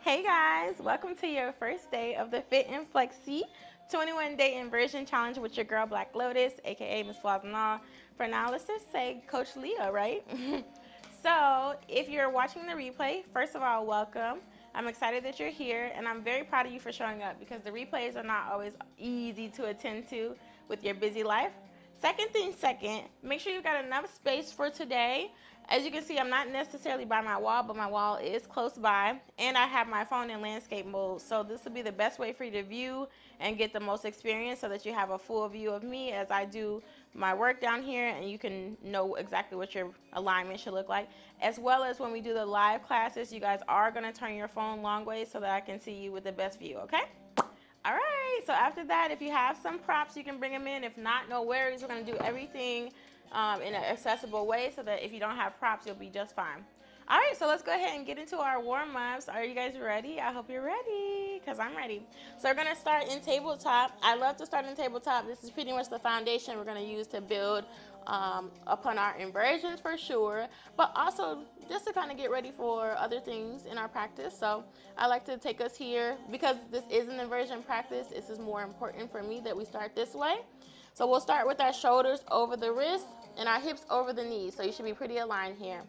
Hey guys, welcome to your first day of the Fit and Flexy 21 Day Inversion Challenge with your girl Black Lotus, aka Miss Flaws&All. For now, let's just say Coach Leah, right? So, if you're watching the replay, first of all, welcome. I'm excited that you're here, and I'm very proud of you for showing up because the replays are not always easy to attend to with your busy life. Second thing second, make sure you've got enough space for today. As you can see, I'm not necessarily by my wall, but my wall is close by, and I have my phone in landscape mode. So this will be the best way for you to view and get the most experience so that you have a full view of me as I do my work down here, and you can know exactly what your alignment should look like. As well as when we do the live classes, you guys are going to turn your phone long ways so that I can see you with the best view, okay? All right, so after that, if you have some props, you can bring them in. If not, no worries. We're going to do everything in an accessible way so that if you don't have props, you'll be just fine. All right, so let's go ahead and get into our warm-ups. Are you guys ready? I hope you're ready because I'm ready. So we're going to start in tabletop. I love to start in tabletop. This is pretty much the foundation we're going to use to build upon our inversions for sure, but also just to kind of get ready for other things in our practice. So I like to take us here because this is an inversion practice. This is more important for me that we start this way. So we'll start with our shoulders over the wrist and our hips over the knees. So you should be pretty aligned here.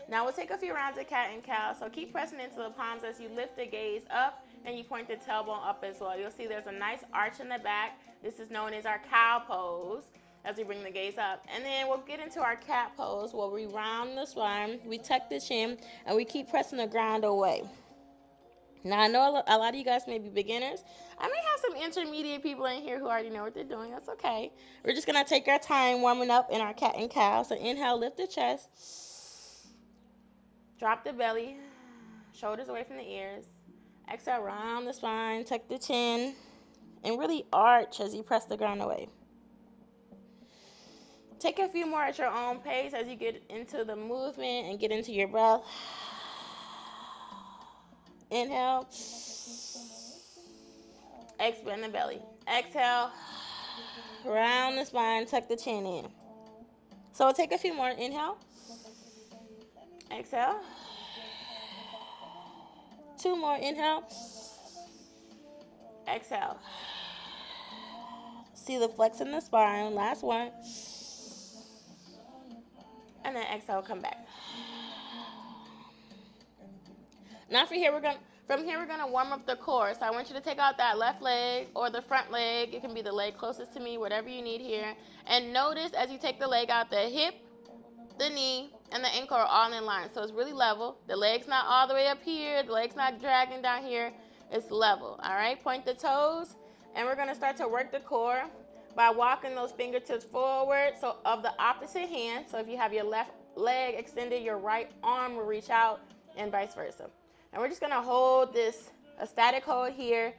Now we'll take a few rounds of cat and cow. So keep pressing into the palms as you lift the gaze up and you point the tailbone up as well. You'll see there's a nice arch in the back. This is known as our cow pose as we bring the gaze up. And then we'll get into our cat pose where we round the spine, we tuck the chin, and we keep pressing the ground away. Now, I know a lot of you guys may be beginners. I may have some intermediate people in here who already know what they're doing. That's okay. We're just going to take our time warming up in our cat and cow. So inhale, lift the chest. Drop the belly. Shoulders away from the ears. Exhale, round the spine. Tuck the chin. And really arch as you press the ground away. Take a few more at your own pace as you get into the movement and get into your breath. Inhale. Expand the belly. Exhale. Round the spine. Tuck the chin in. So we'll take a few more. Inhale. Exhale. Two more. Inhale. Exhale. See the flex in the spine. Last one. And then exhale, come back. Now from here, we're gonna warm up the core. So I want you to take out that left leg or the front leg. It can be the leg closest to me, whatever you need here. And notice as you take the leg out, the hip, the knee, and the ankle are all in line. So it's really level. The leg's not all the way up here. The leg's not dragging down here. It's level, all right? Point the toes, and we're gonna start to work the core by walking those fingertips forward, so of the opposite hand. So if you have your left leg extended, your right arm will reach out and vice versa. And we're just gonna hold this, a static hold here.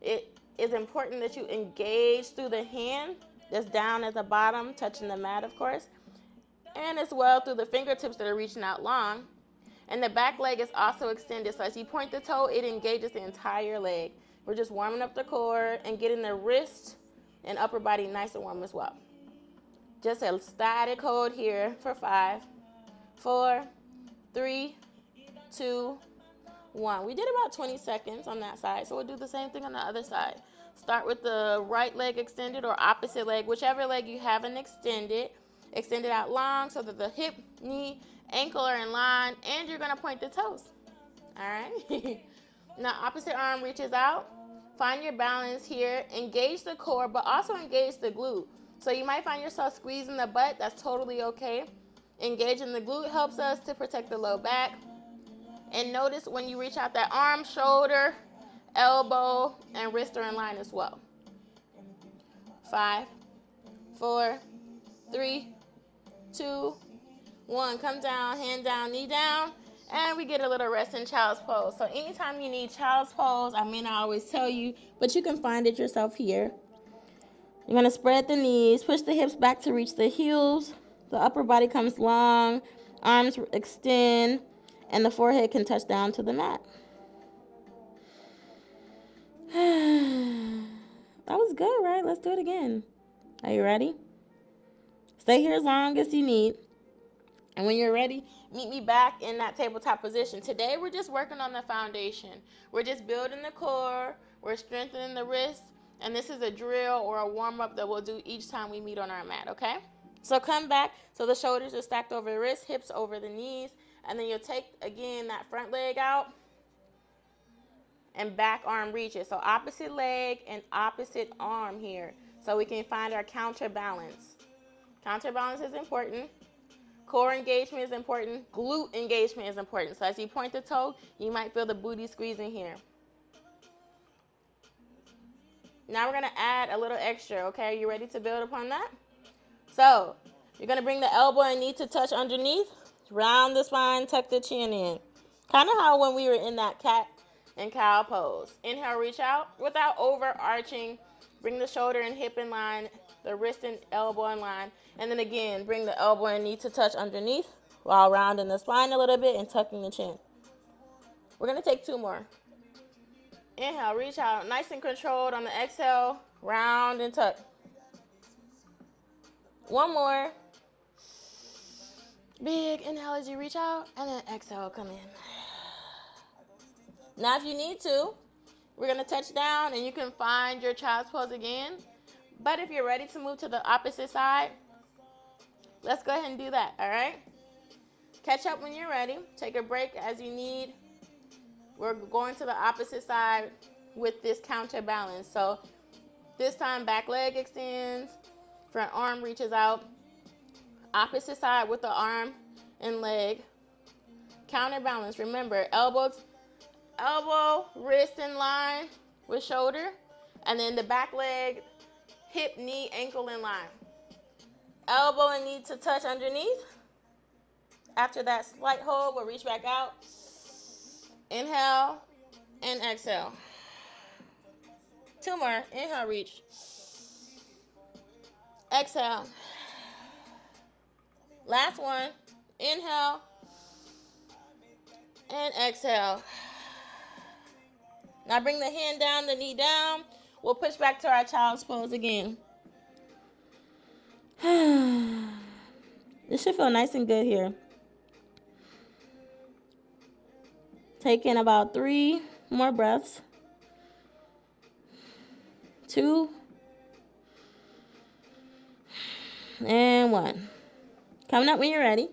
It is important that you engage through the hand that's down at the bottom, touching the mat, of course, and as well through the fingertips that are reaching out long. And the back leg is also extended. So as you point the toe, it engages the entire leg. We're just warming up the core and getting the wrist and upper body nice and warm as well. Just a static hold here for 5, 4, 3, 2, 1. We did about 20 seconds on that side, so we'll do the same thing on the other side. Start with the right leg extended or opposite leg, whichever leg you haven't extended. Extend it out long so that the hip, knee, ankle are in line, and you're gonna point the toes. All right. Now opposite arm reaches out. Find your balance here. Engage the core, but also engage the glute. So you might find yourself squeezing the butt. That's totally okay. Engaging the glute helps us to protect the low back. And notice when you reach out that arm, shoulder, elbow, and wrist are in line as well. 5, 4, 3, 2, 1. Come down, hand down, knee down. And we get a little rest in child's pose. So anytime you need child's pose, I may not always tell you, but you can find it yourself here. You're going to spread the knees, push the hips back to reach the heels. The upper body comes long, arms extend, and the forehead can touch down to the mat. That was good, right? Let's do it again. Are you ready? Stay here as long as you need. And when you're ready, Meet me back in that tabletop position. Today, we're just working on the foundation. We're just building the core. We're strengthening the wrist. And this is a drill or a warm-up that we'll do each time we meet on our mat, okay? So come back. So the shoulders are stacked over the wrists, hips over the knees. And then you'll take, again, that front leg out and back arm reaches. So opposite leg and opposite arm here. So we can find our counterbalance. Counterbalance is important. Core engagement is important. Glute engagement is important. So as you point the toe, you might feel the booty squeezing here. Now we're going to add a little extra, okay? You ready to build upon that? So you're going to bring the elbow and knee to touch underneath. Round the spine, tuck the chin in. Kind of how when we were in that cat and cow pose. Inhale, reach out without overarching. Bring the shoulder and hip in line, the wrist and elbow in line. And then again, bring the elbow and knee to touch underneath while rounding the spine a little bit and tucking the chin. We're going to take 2 more. Inhale, reach out, nice and controlled on the exhale, round and tuck. 1 more. Big inhale as you reach out, and then exhale, come in. Now if you need to, we're going to touch down and you can find your child's pose again. But if you're ready to move to the opposite side, let's go ahead and do that, all right? Catch up when you're ready. Take a break as you need. We're going to the opposite side with this counterbalance. So this time, back leg extends, front arm reaches out. Opposite side with the arm and leg. Counterbalance, remember, elbow, wrist in line with shoulder. And then the back leg, hip, knee, ankle in line. Elbow and knee to touch underneath. After that slight hold, we'll reach back out. Inhale and exhale. 2 more. Inhale, reach. Exhale. Last one. Inhale and exhale. Now bring the hand down, the knee down. We'll push back to our child's pose again. This should feel nice and good here. Take in about 3 more breaths. 2 and 1. Coming up when you're ready.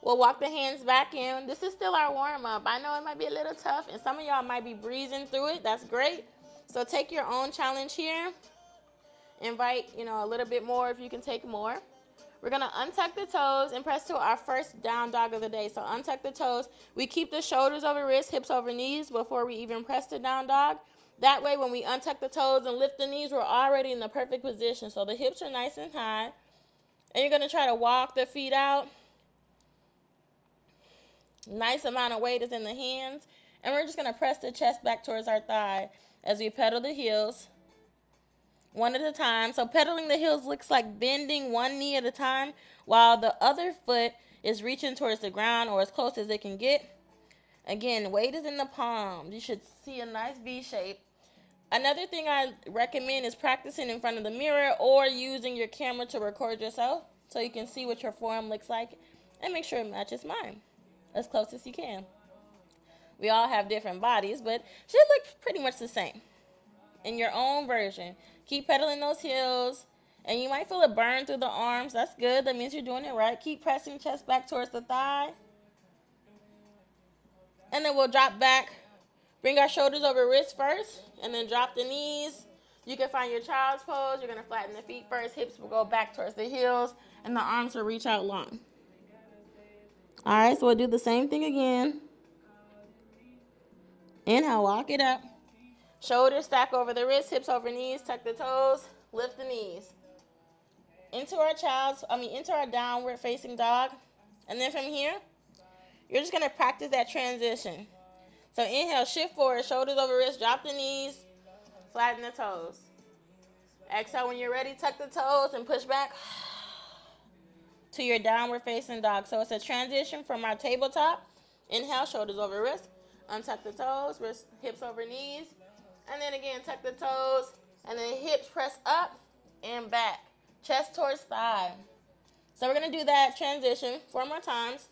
We'll walk the hands back in. This is still our warm-up. I know it might be a little tough, and some of y'all might be breezing through it. That's great. So take your own challenge here. Invite, a little bit more if you can take more. We're going to untuck the toes and press to our first down dog of the day. So untuck the toes. We keep the shoulders over wrists, hips over knees before we even press the down dog. That way, when we untuck the toes and lift the knees, we're already in the perfect position. So the hips are nice and high. And you're going to try to walk the feet out. Nice amount of weight is in the hands. And we're just going to press the chest back towards our thigh as we pedal the heels. One at a time. So pedaling the heels looks like bending one knee at a time while the other foot is reaching towards the ground or as close as it can get. Again, weight is in the palms. You should see a nice V shape. Another thing I recommend is practicing in front of the mirror or using your camera to record yourself so you can see what your form looks like and make sure it matches mine as close as you can. We all have different bodies, but should look pretty much the same in your own version. Keep pedaling those heels, and you might feel a burn through the arms. That's good. That means you're doing it right. Keep pressing chest back towards the thigh. And then we'll drop back. Bring our shoulders over wrists first, and then drop the knees. You can find your child's pose. You're going to flatten the feet first. Hips will go back towards the heels, and the arms will reach out long. All right, so we'll do the same thing again. Inhale, walk it up. Shoulders stack over the wrists, hips over knees, tuck the toes, lift the knees. Into our downward facing dog. And then from here, you're just going to practice that transition. So inhale, shift forward, shoulders over wrists, drop the knees, flatten the toes. Exhale, when you're ready, tuck the toes and push back to your downward facing dog. So it's a transition from our tabletop. Inhale, shoulders over wrists, untuck the toes, wrists, hips over knees. And then again, tuck the toes, and then hips press up and back. Chest towards thigh. So we're going to do that transition 4 more times.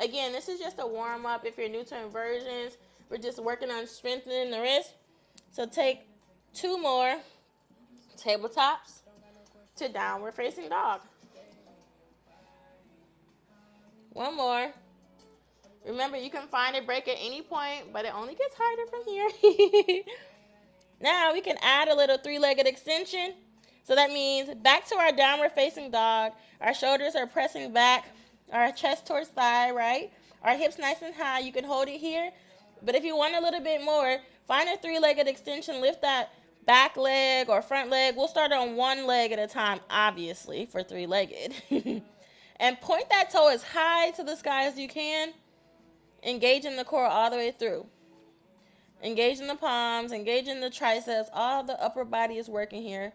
Again, this is just a warm-up. If you're new to inversions, we're just working on strengthening the wrist. So take 2 more tabletops to downward facing dog. 1 more. Remember, you can find a break at any point, but it only gets harder from here. Now we can add a little 3-legged extension. So that means back to our downward facing dog. Our shoulders are pressing back, our chest towards thigh, right? Our hips nice and high. You can hold it here. But if you want a little bit more, find a 3-legged extension. Lift that back leg or front leg. We'll start on 1 leg at a time, obviously, for 3-legged. And point that toe as high to the sky as you can. Engaging the core all the way through. Engaging the palms, engaging the triceps. All the upper body is working here.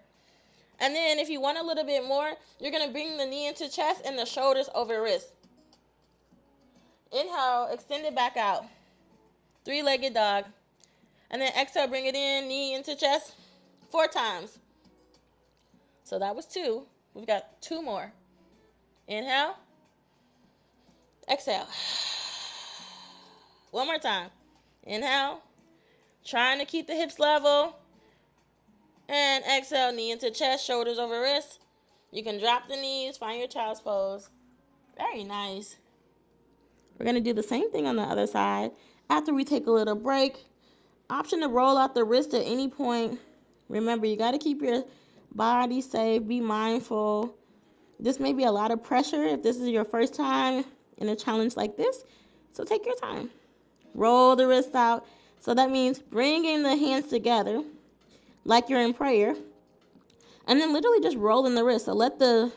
And then if you want a little bit more, you're going to bring the knee into chest and the shoulders over wrist. Inhale, extend it back out. 3-legged dog. And then exhale, bring it in, knee into chest 4 times. So that was 2. We've got 2 more. Inhale. Exhale. 1 more time. Inhale. Trying to keep the hips level. And exhale, knee into chest, shoulders over wrist. You can drop the knees, find your child's pose. Very nice. We're going to do the same thing on the other side. After we take a little break, option to roll out the wrist at any point. Remember, you got to keep your body safe, be mindful. This may be a lot of pressure if this is your first time in a challenge like this, so take your time. Roll the wrist out. So that means bringing the hands together like you're in prayer, and then literally just rolling the wrist. So let the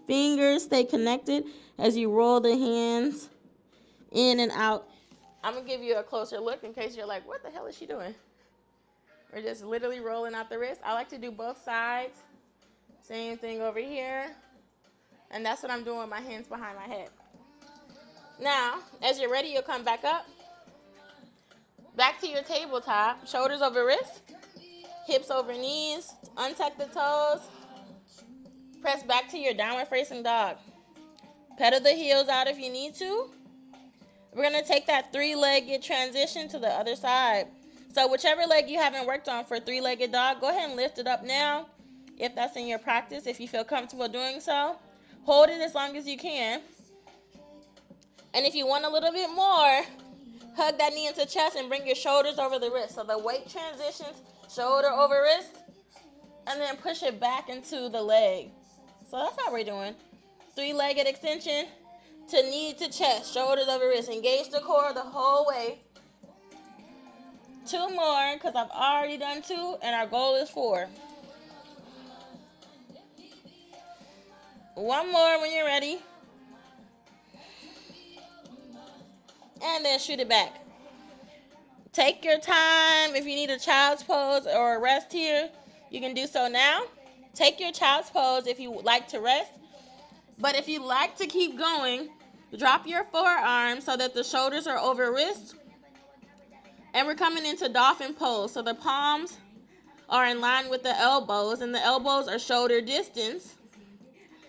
fingers stay connected as you roll the hands in and out. I'm going to give you a closer look in case you're like, what the hell is she doing? We're just literally rolling out the wrist. I like to do both sides. Same thing over here. And that's what I'm doing with my hands behind my head. Now, as you're ready, you'll come back up. Back to your tabletop. Shoulders over wrist. Hips over knees. Untuck the toes. Press back to your downward facing dog. Pedal the heels out if you need to. We're going to take that 3-legged transition to the other side. So whichever leg you haven't worked on for 3-legged dog, go ahead and lift it up now. If that's in your practice, if you feel comfortable doing so. Hold it as long as you can. And if you want a little bit more, hug that knee into chest and bring your shoulders over the wrist. So the weight transitions, shoulder over wrist, and then push it back into the leg. So that's how we're doing. 3-legged extension to knee to chest, shoulders over wrist. Engage the core the whole way. 2 more, because I've already done 2, and our goal is 4. 1 more when you're ready. And then shoot it back. Take your time. If you need a child's pose or a rest here, you can do so now. Take your child's pose if you would like to rest. But if you like to keep going, drop your forearms so that the shoulders are over wrist. And we're coming into dolphin pose. So the palms are in line with the elbows, and the elbows are shoulder distance.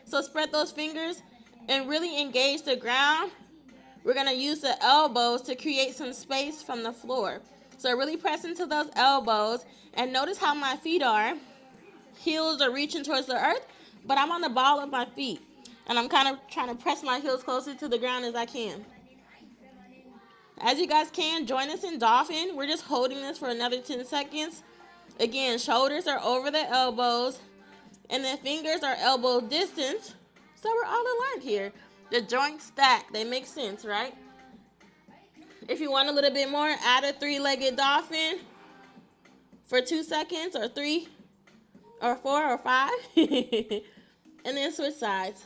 So spread those fingers and really engage the ground. We're going to use the elbows to create some space from the floor. So really press into those elbows, and notice how my feet are. Heels are reaching towards the earth, but I'm on the ball of my feet. And I'm kind of trying to press my heels closer to the ground as I can. As you guys can, join us in dolphin. We're just holding this for another 10 seconds. Again, shoulders are over the elbows, and the fingers are elbow distance. So we're all aligned here. The joints stack. They make sense, right? If you want a little bit more, add a 3-legged dolphin for 2 seconds, or 3, or 4, or 5. And then switch sides.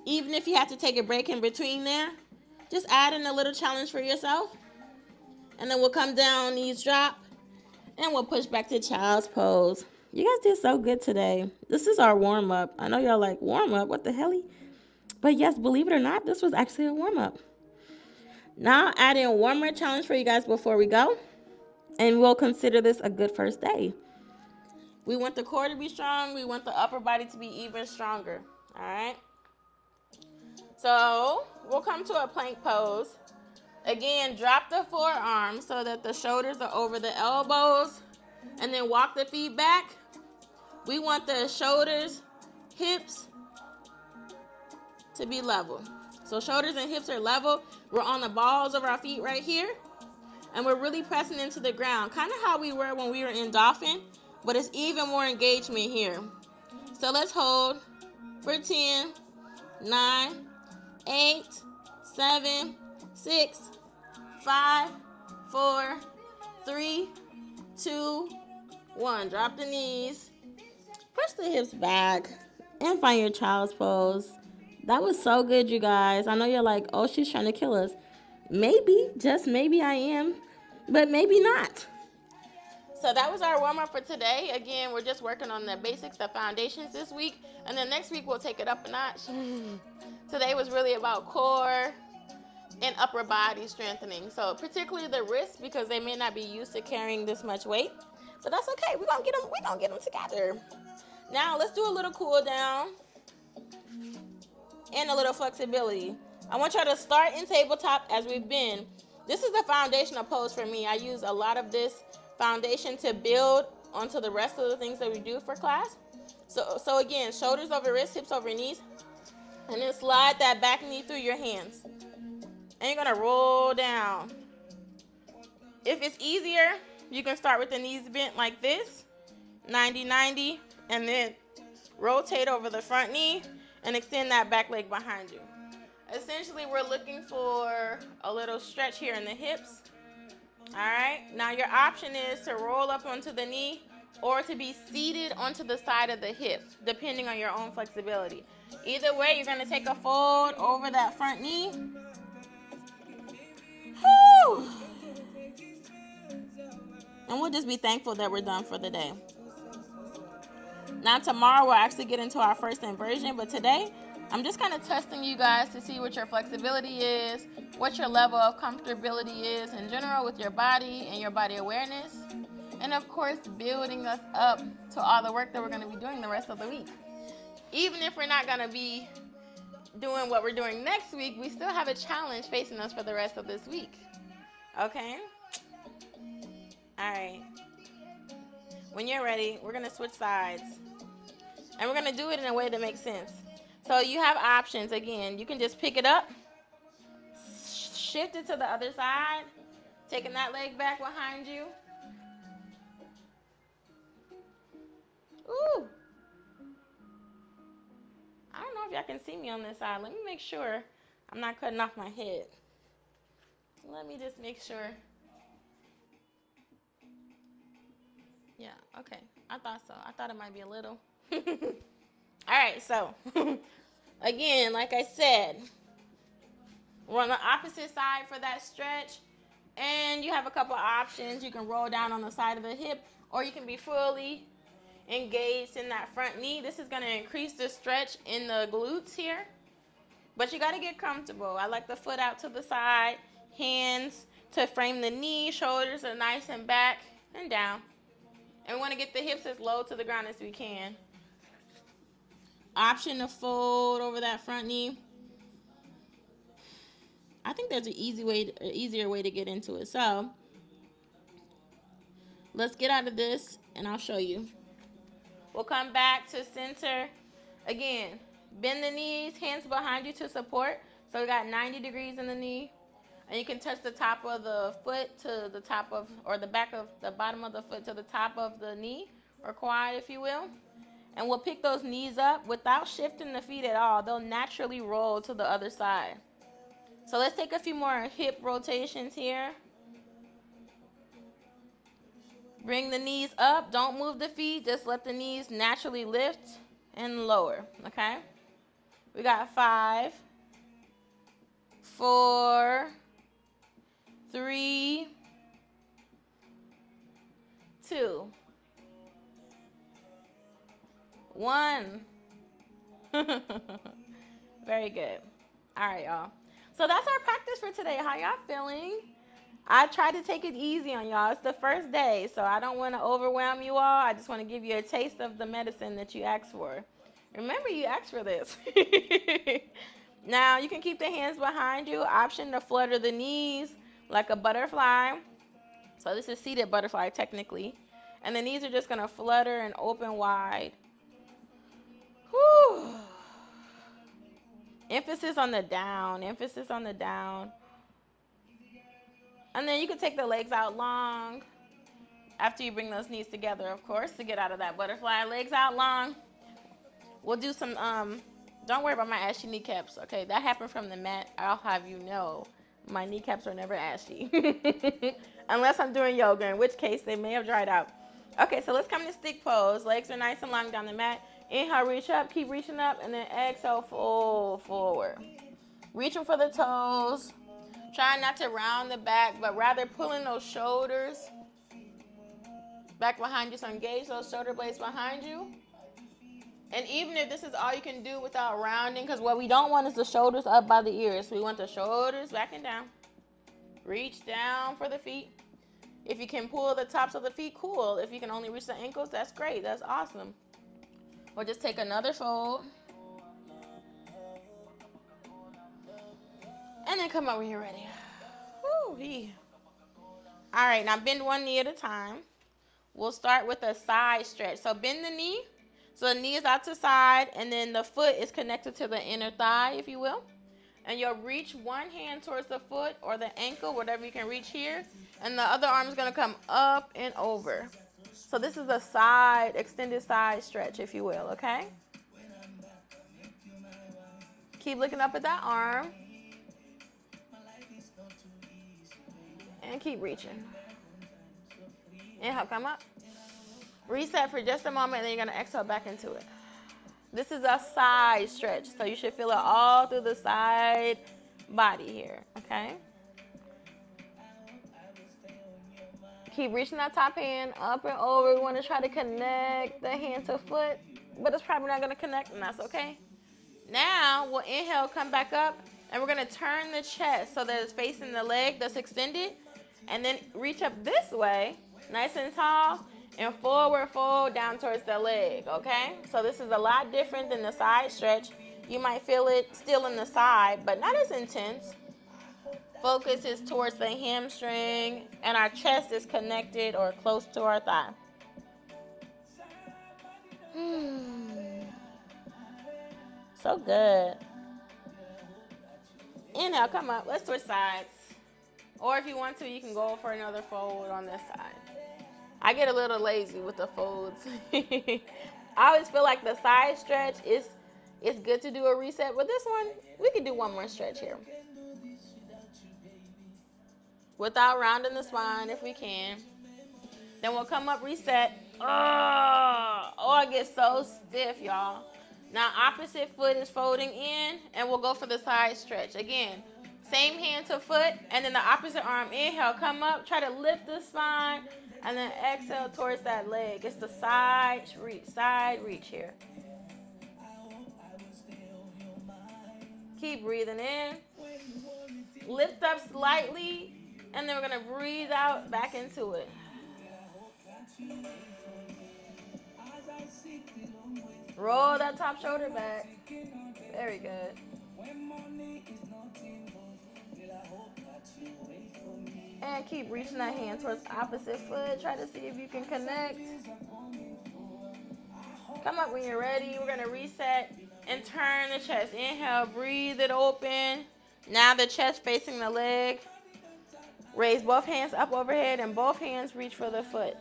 Even if you have to take a break in between there, just add in a little challenge for yourself. And then we'll come down, knees drop, and we'll push back to child's pose. You guys did so good today. This is our warm-up. I know y'all like, warm-up? What the hell? But yes, believe it or not, this was actually a warm-up. Now, add in one more challenge for you guys before we go. And we'll consider this a good first day. We want the core to be strong. We want the upper body to be even stronger. All right? So we'll come to a plank pose. Again, drop the forearms so that the shoulders are over the elbows, and then walk the feet back. We want the shoulders, hips to be level. So shoulders and hips are level. We're on the balls of our feet right here, and we're really pressing into the ground, kind of how we were when we were in dolphin, but it's even more engagement here. So let's hold for 10, 9, 8, 7, 6, 5, 4, 3, 2, 1. Drop the knees. Push the hips back and find your child's pose. That was so good, you guys. I know you're like, oh, she's trying to kill us. Maybe, just maybe I am, but maybe not. So that was our warm-up for today. Again, we're just working on the basics, the foundations this week, and then next week we'll take it up a notch. Today was really about core and upper body strengthening. So particularly the wrists, because they may not be used to carrying this much weight, but that's okay. We're gonna get them together. Now let's do a little cool down and a little flexibility. I want y'all to start in tabletop as we've been. This is the foundational pose for me. I use a lot of this foundation to build onto the rest of the things that we do for class. So again, shoulders over wrists, hips over knees, and then slide that back knee through your hands. And you're gonna roll down. If it's easier, you can start with the knees bent like this, 90-90, and then rotate over the front knee and extend that back leg behind you. Essentially, we're looking for a little stretch here in the hips. All right, now your option is to roll up onto the knee or to be seated onto the side of the hip, depending on your own flexibility. Either way, you're gonna take a fold over that front knee. Whew. And we'll just be thankful that we're done for the day. Now tomorrow we'll actually get into our first inversion, but today I'm just kind of testing you guys to see what your flexibility is, what your level of comfortability is in general with your body and your body awareness, and of course building us up to all the work that we're going to be doing the rest of the week. Even if we're not going to be doing what we're doing next week, we still have a challenge facing us for the rest of this week. Okay? All right. When you're ready, we're going to switch sides. And we're going to do it in a way that makes sense. So you have options. Again, you can just pick it up, shift it to the other side, taking that leg back behind you. Ooh. I don't know if y'all can see me on this side. Let me make sure I'm not cutting off my head. Let me just make sure. Yeah, okay. I thought so. I thought it might be a little. All right, so again, like I said, we're on the opposite side for that stretch, and you have a couple options. You can roll down on the side of the hip, or you can be fully engaged in that front knee. This is going to increase the stretch in the glutes here, but you got to get comfortable. I like the foot out to the side, hands to frame the knee, shoulders are nice and back and down. And we want to get the hips as low to the ground as we can. Option to fold over that front knee. I think there's an easier way to get into it. So let's get out of this and I'll show you. We'll come back to center. Again, bend the knees, hands behind you to support. So we got 90 degrees in the knee. And you can touch the top of the foot to the top of, or the back of the bottom of the foot to the top of the knee or quad, if you will. And we'll pick those knees up without shifting the feet at all. They'll naturally roll to the other side. So let's take a few more hip rotations here. Bring the knees up. Don't move the feet. Just let the knees naturally lift and lower, okay? We got 5, 4, 3, 2, 1. Very good. All right, y'all. So that's our practice for today. How y'all feeling? I tried to take it easy on y'all. It's the first day, so I don't want to overwhelm you all. I just want to give you a taste of the medicine that you asked for. Remember, you asked for this. Now you can keep the hands behind you. Option to flutter the knees like a butterfly. So this is seated butterfly technically. And the knees are just gonna flutter and open wide. Whew. Emphasis on the down, emphasis on the down. And then you can take the legs out long after you bring those knees together, of course, to get out of that butterfly. Legs out long. We'll do some, don't worry about my ashy kneecaps, okay? That happened from the mat. I'll have you know, my kneecaps are never ashy. Unless I'm doing yoga, in which case they may have dried out. Okay, so let's come to stick pose. Legs are nice and long down the mat. Inhale, reach up, keep reaching up, and then exhale, fold forward. Reaching for the toes. Trying not to round the back, but rather pulling those shoulders back behind you. So engage those shoulder blades behind you. And even if this is all you can do without rounding, because what we don't want is the shoulders up by the ears. We want the shoulders back and down. Reach down for the feet. If you can pull the tops of the feet, cool. If you can only reach the ankles, that's great. That's awesome. Or just take another fold. And then come up when you're ready. Woo-wee. All right, now bend one knee at a time. We'll start with a side stretch. So bend the knee. So the knee is out to side, and then the foot is connected to the inner thigh, if you will. And you'll reach one hand towards the foot or the ankle, whatever you can reach here. And the other arm is going to come up and over. So this is a side, extended side stretch, if you will, okay? Keep looking up at that arm. And keep reaching. Inhale, come up. Reset for just a moment, and then you're going to exhale back into it. This is a side stretch, so you should feel it all through the side body here, okay? Keep reaching that top hand up and over. We want to try to connect the hand to foot, but it's probably not going to connect, and that's okay. Now, we'll inhale, come back up, and we're going to turn the chest so that it's facing the leg that's extended, and then reach up this way, nice and tall, and forward fold down towards the leg, okay? So this is a lot different than the side stretch. You might feel it still in the side, but not as intense. Focus is towards the hamstring, and our chest is connected or close to our thigh. So good. Inhale, come up. Let's switch sides. Or if you want to, you can go for another fold on this side. I get a little lazy with the folds. I always feel like the side stretch is good to do a reset, but this one, we can do one more stretch here. Without rounding the spine if we can. Then we'll come up, reset. Oh, I get so stiff, y'all. Now, opposite foot is folding in, and we'll go for the side stretch. Again, same hand to foot, and then the opposite arm. Inhale, come up, try to lift the spine, and then exhale towards that leg. It's the side reach here. Keep breathing in. Lift up slightly, and then we're going to breathe out back into it. Roll that top shoulder back. Very good. And keep reaching that hand towards opposite foot. Try to see if you can connect. Come up when you're ready. We're going to reset and turn the chest. Inhale, breathe it open. Now the chest facing the leg. Raise both hands up overhead and both hands reach for the foot.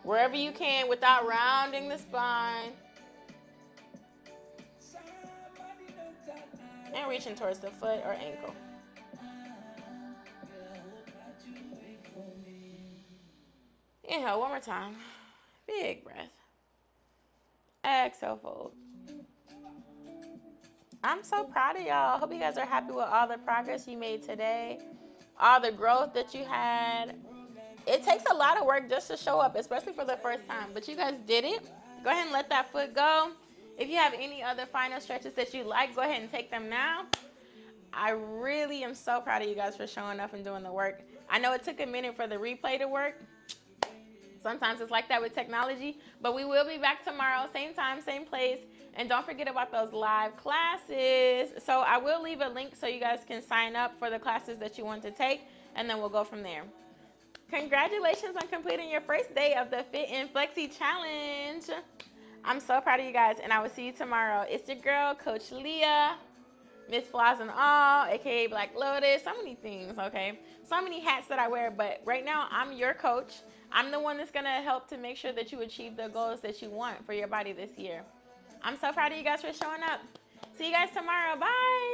Wherever you can without rounding the spine. And reaching towards the foot or ankle. Inhale one more time. Big breath. Exhale, fold. I'm so proud of y'all. Hope you guys are happy with all the progress you made today. All the growth that you had. It takes a lot of work just to show up, especially for the first time. But you guys did it. Go ahead and let that foot go. If you have any other final stretches that you like, go ahead and take them now. I really am so proud of you guys for showing up and doing the work. I know it took a minute for the replay to work. Sometimes it's like that with technology. But we will be back tomorrow, same time, same place. And don't forget about those live classes. So I will leave a link so you guys can sign up for the classes that you want to take, and then we'll go from there. Congratulations on completing your first day of the Fit and Flexy Challenge. I'm so proud of you guys, and I will see you tomorrow. It's your girl, Coach Leah, Miss Flaws&All, aka Black Lotus. So many things, okay? So many hats that I wear, but right now I'm your coach. I'm the one that's gonna help to make sure that you achieve the goals that you want for your body this year. I'm so proud of you guys for showing up. See you guys tomorrow. Bye.